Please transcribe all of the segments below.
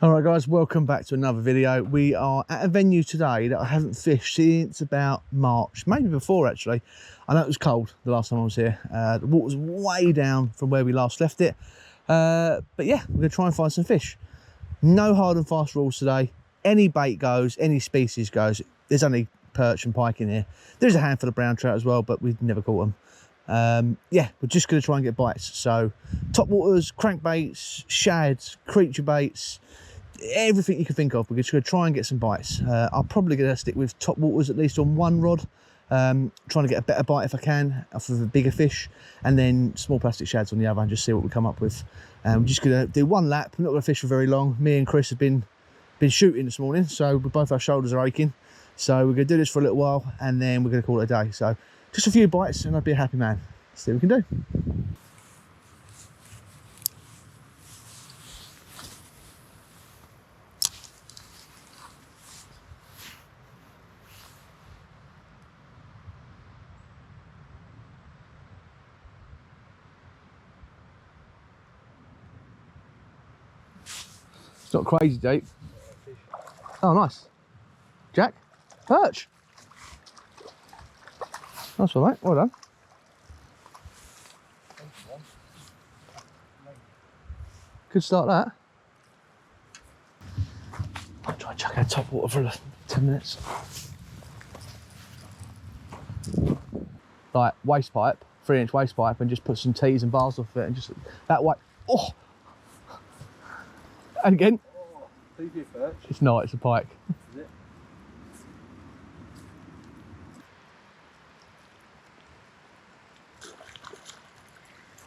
All right guys, welcome back to another video. We are at a venue today that I haven't fished since about March, maybe before actually. I know it was cold the last time I was here. The water's way down from where we last left it. But yeah, we're gonna try and find some fish. No hard and fast rules today. Any bait goes, any species goes. There's only perch and pike in here. There's a handful of brown trout as well, but we've never caught them. Yeah, we're just gonna try and get bites. So top waters, crankbaits, shads, creature baits, everything you can think of. We're just going to try and get some bites. I'm probably going to stick with top waters at least on one rod, trying to get a better bite if I can off of a bigger fish, and then small plastic shads on the other and just see what we come up with. We're just going to do one lap. We're not going to fish for very long. Me and Chris have been shooting this morning, so both our shoulders are aching. So we're going to do this for a little while and then we're going to call it a day. So just a few bites and I'd be a happy man. Let's see what we can do. It's not crazy deep. Oh, nice. Jack? Perch? Nice one, mate. Well done. Good start, that. I'll try and chuck our top water for 10 minutes. Like waste pipe, 3-inch waste pipe, and just put some tees and bars off it and just that way. Oh! And again. Oh, perch. It's not, it's a pike. Is it?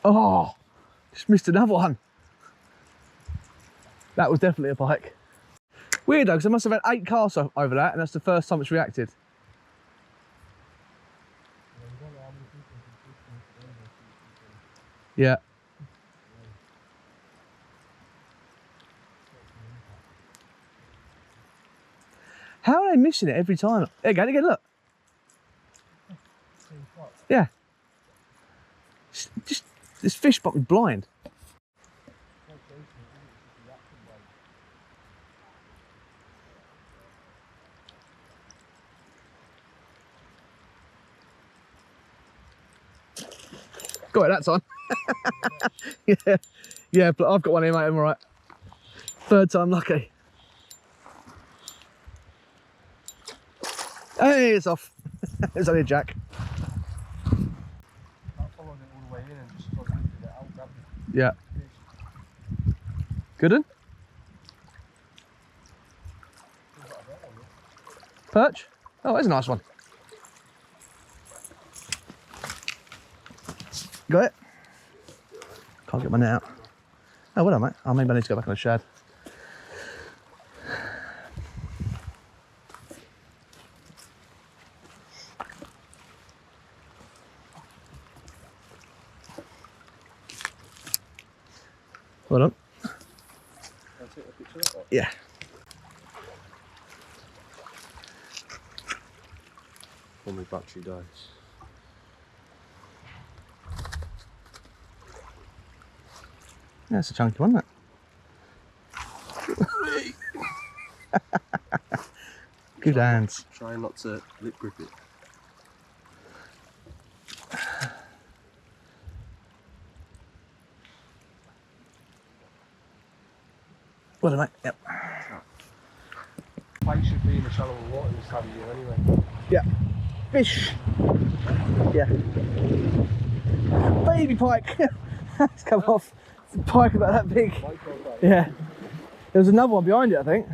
Oh! Just missed another one. That was definitely a pike. Weird though, because I must have had 8 casts over that, and that's the first time it's reacted. Yeah. How are they missing it every time? There you go, again, look. Yeah. Just this fish spot me blind. Got it that time. yeah, but I've got one here, mate. I'm all right. Third time lucky. Hey, it's off. It's only a jack. I followed it all the way in and just lifted it out, grabbed it. Yeah. Good one. Perch? Oh, that's a nice one. Got it? Can't get my net out. Oh, well done, mate. Oh, maybe I need to go back on the shad. Well done. Can I take a picture of that? Yeah. When my battery dies. Yeah, it's a chunky one, isn't it? Good hands. Try not to lip grip it. Well done, mate. Yep. Pike should be in the shallower water this time of year anyway. Yeah. Fish. Yeah. Baby pike. It's come off. It's a pike about that big. Yeah. There was another one behind it, I think.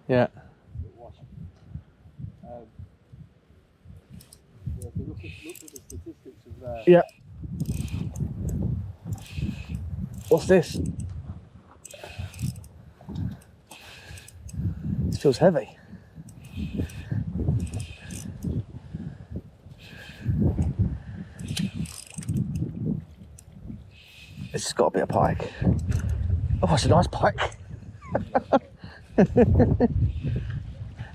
Yeah. If you look at the statistics of there. Yeah. What's this? This feels heavy. This has got to be a pike. Oh, it's a nice pike.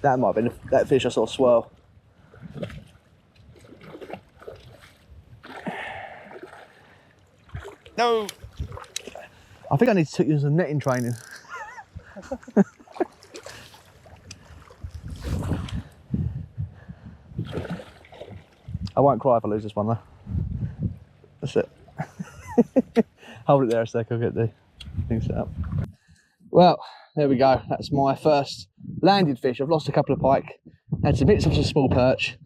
That might have been that fish I saw swirl. No. I think I need to take you some netting training. I won't cry if I lose this one though. That's it. Hold it there a sec, I'll get the thing set up. Well, there we go. That's my first landed fish. I've lost a couple of pike, had some hits off some small perch.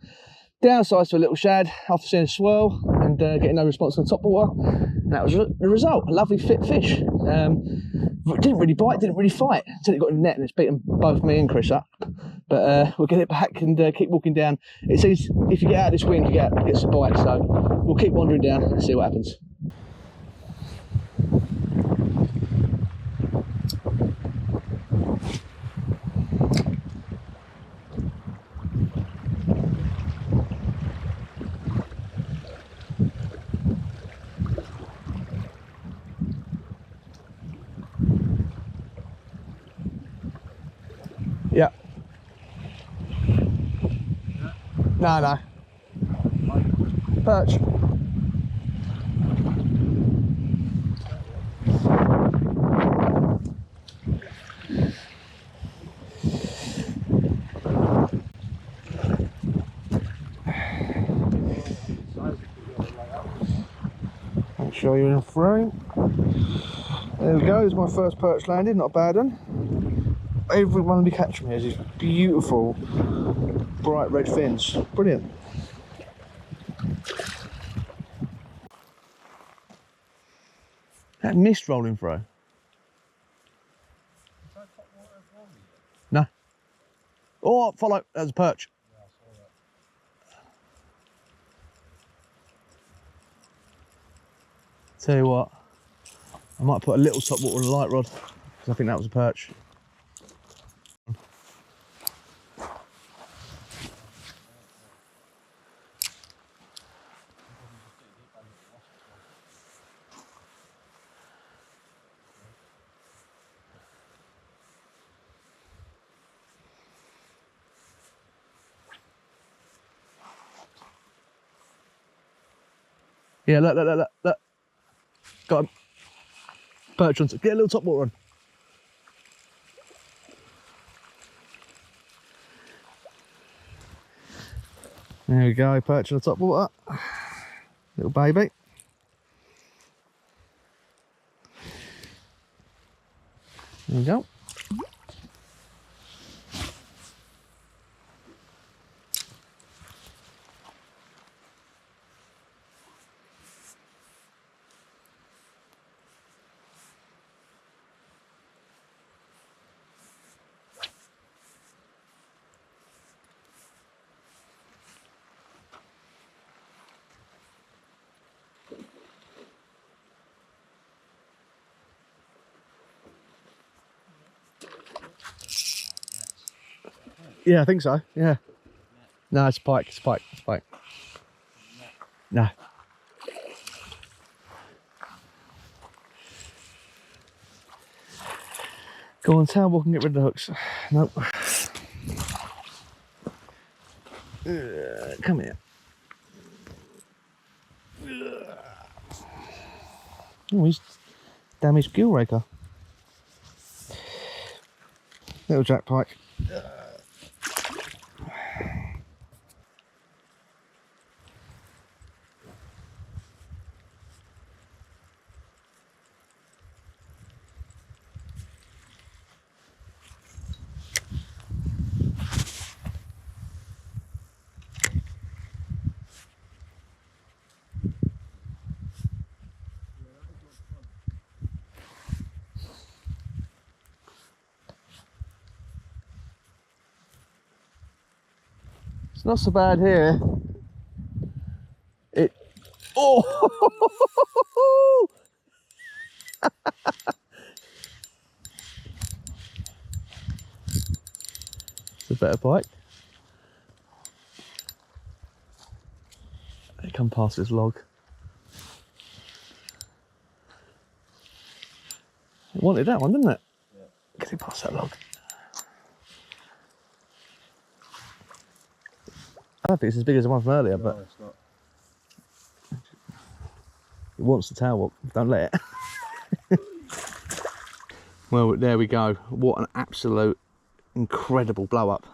Downsized to a little shad after seeing a swirl and getting no response on the top water. And that was the result. A lovely fit fish. Didn't really bite, didn't really fight until it got in the net, and it's beaten both me and Chris up. But we'll get it back and keep walking down. It seems if you get out of this wind, you get some bites. So we'll keep wandering down and see what happens. Yeah. No. Perch. Make sure you're in frame. There we go, it's my first perch landed, not a bad one. Every one we catch from here is these beautiful bright red fins. Brilliant. That mist rolling through. No. Oh, follow, there's a perch. Yeah, I saw that. Tell you what, I might put a little top water on the light rod because I think that was a perch. Yeah, look. Got him. Perch on. Get a little top water on. There we go, perch on the top water. Little baby. There we go. Yeah, I think so. Yeah. No, it's pike. It's pike. It's pike. No. Go on, towel and get rid of the hooks. Nope. Come here. Oh, he's damaged gill raker. Little jack pike. It's not so bad here. Oh! It's a better pike. They come past this log. It wanted that one, didn't it? Yeah. Get it past that log. I don't think it's as big as the one from earlier, but No, it's not. It wants the tail whoop, don't let it. Well, there we go. What an absolute incredible blow up.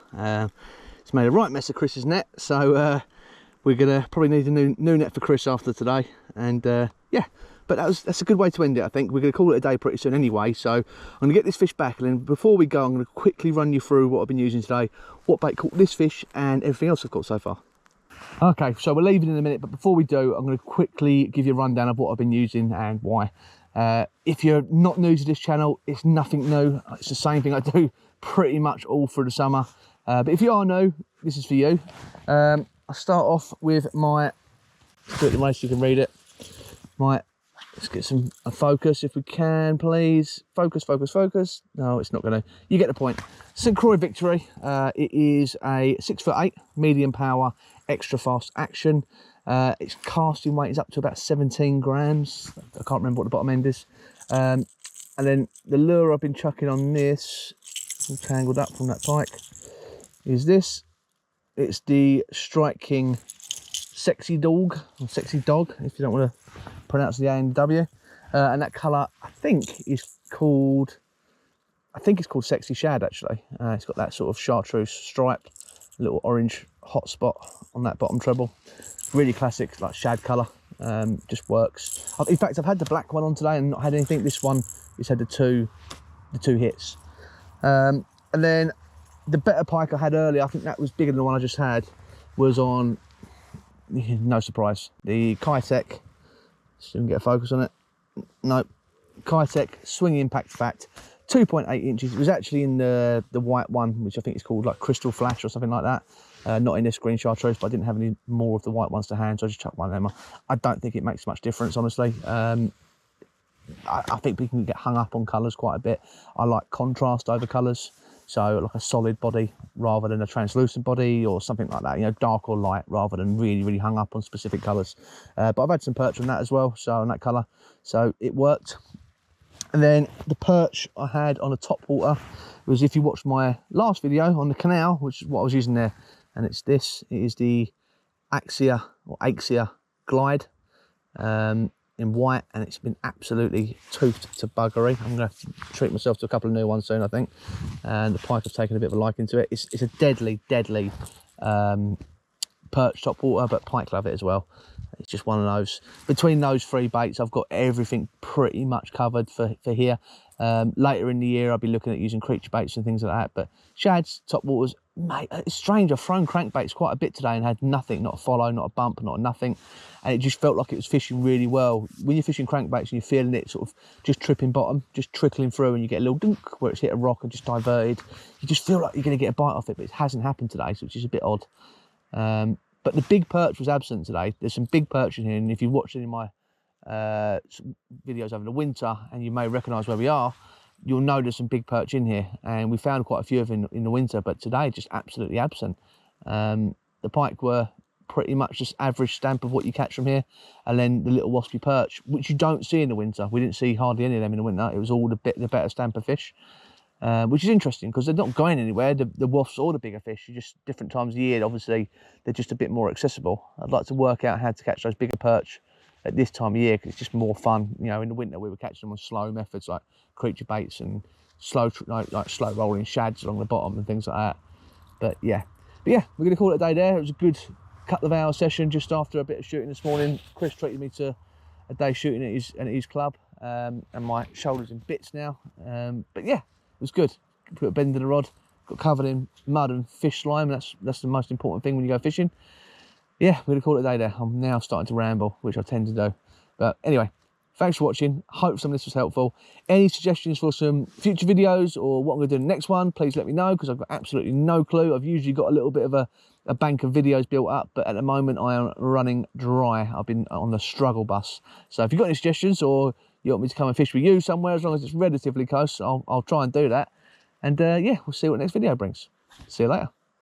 It's made a right mess of Chris's net, so we're gonna probably need a new net for Chris after today. And yeah, but that's a good way to end it. I think we're gonna call it a day pretty soon anyway. So I'm gonna get this fish back, and then before we go, I'm gonna quickly run you through what I've been using today, what bait caught this fish, and everything else I've caught so far. Okay, so we're leaving in a minute, but before we do, I'm going to quickly give you a rundown of what I've been using and why. If you're not new to this channel, it's nothing new. It's the same thing I do pretty much all through the summer. But if you are new, this is for you. I'll start off with my, let's do it the way so you can read it. Let's get a focus if we can, please. Focus, focus, focus. No, it's not going to. You get the point. St. Croix Victory. It is a 6'8", medium power, extra fast action. Its casting weight is up to about 17 grams. I can't remember what the bottom end is. And then the lure I've been chucking on this, all tangled up from that pike, is this. It's the Strike King Sexy Dog, or Sexy Dog, if you don't want to pronounce the A and W. And that colour, I think it's called Sexy Shad, actually. It's got that sort of chartreuse stripe, little orange hot spot on that bottom treble. Really classic, like shad colour. Just works. In fact, I've had the black one on today and not had anything. This one has had the two hits. And then the better pike I had earlier, I think that was bigger than the one I just had, was on, no surprise, the Kitech. So we can get a focus on it. No, Kitech Swing Impact Fat, 2.8 inches. It was actually in the white one, which I think is called like Crystal Flash or something like that. Not in this green chartreuse, but I didn't have any more of the white ones to hand, so I just chucked one of them. I don't think it makes much difference, honestly. I think people can get hung up on colours quite a bit. I like contrast over colours, so like a solid body rather than a translucent body or something like that, you know, dark or light rather than really hung up on specific colours. But I've had some perch on that as well, so on that colour, so it worked. And then the perch I had on a topwater was, if you watched my last video on the canal, which is what I was using there, and it's this. It is the Axia or Axia Glide in white, and it's been absolutely toothed to buggery. I'm going to have to treat myself to a couple of new ones soon, I think. And the pike has taken a bit of a liking to it. It's a deadly perch topwater, but pike love it as well. It's just one of those. Between those three baits, I've got everything pretty much covered for here. Later in the year, I'll be looking at using creature baits and things like that. But shads, topwaters, mate, it's strange. I've thrown crankbaits quite a bit today and had nothing, not a follow, not a bump, not a nothing. And it just felt like it was fishing really well. When you're fishing crankbaits and you're feeling it sort of just tripping bottom, just trickling through, and you get a little dunk where it's hit a rock and just diverted, you just feel like you're going to get a bite off it, but it hasn't happened today, so which is a bit odd. But the big perch was absent today. There's some big perch in here, and if you've watched any of my videos over the winter, and you may recognise where we are, you'll know there's some big perch in here, and we found quite a few of them in the winter, but today just absolutely absent. The pike were pretty much just average stamp of what you catch from here, and then the little waspy perch, which you don't see in the winter. We didn't see hardly any of them in the winter. It was all the better stamp of fish. Which is interesting because they're not going anywhere, the wasps or the bigger fish. Just different times of year, obviously they're just a bit more accessible. I'd like to work out how to catch those bigger perch at this time of year, because it's just more fun. You know, in the winter we were catching them on slow methods like creature baits and slow like slow rolling shads along the bottom and things like that. But yeah, we're gonna call it a day there. It was a good couple of hour session just after a bit of shooting this morning. Chris treated me to a day shooting at his club, and my shoulder's in bits now. But yeah, it was good. Put a bend in the rod, got covered in mud and fish slime. That's the most important thing when you go fishing. Yeah, we're gonna call it a day there. I'm now starting to ramble, which I tend to do. But anyway, thanks for watching. Hope some of this was helpful. Any suggestions for some future videos or what I'm gonna do in the next one, please let me know, because I've got absolutely no clue. I've usually got a little bit of a bank of videos built up, but at the moment I am running dry. I've been on the struggle bus. So if you've got any suggestions, or you want me to come and fish with you somewhere, as long as it's relatively close, I'll try and do that. And yeah, we'll see what next video brings. See you later.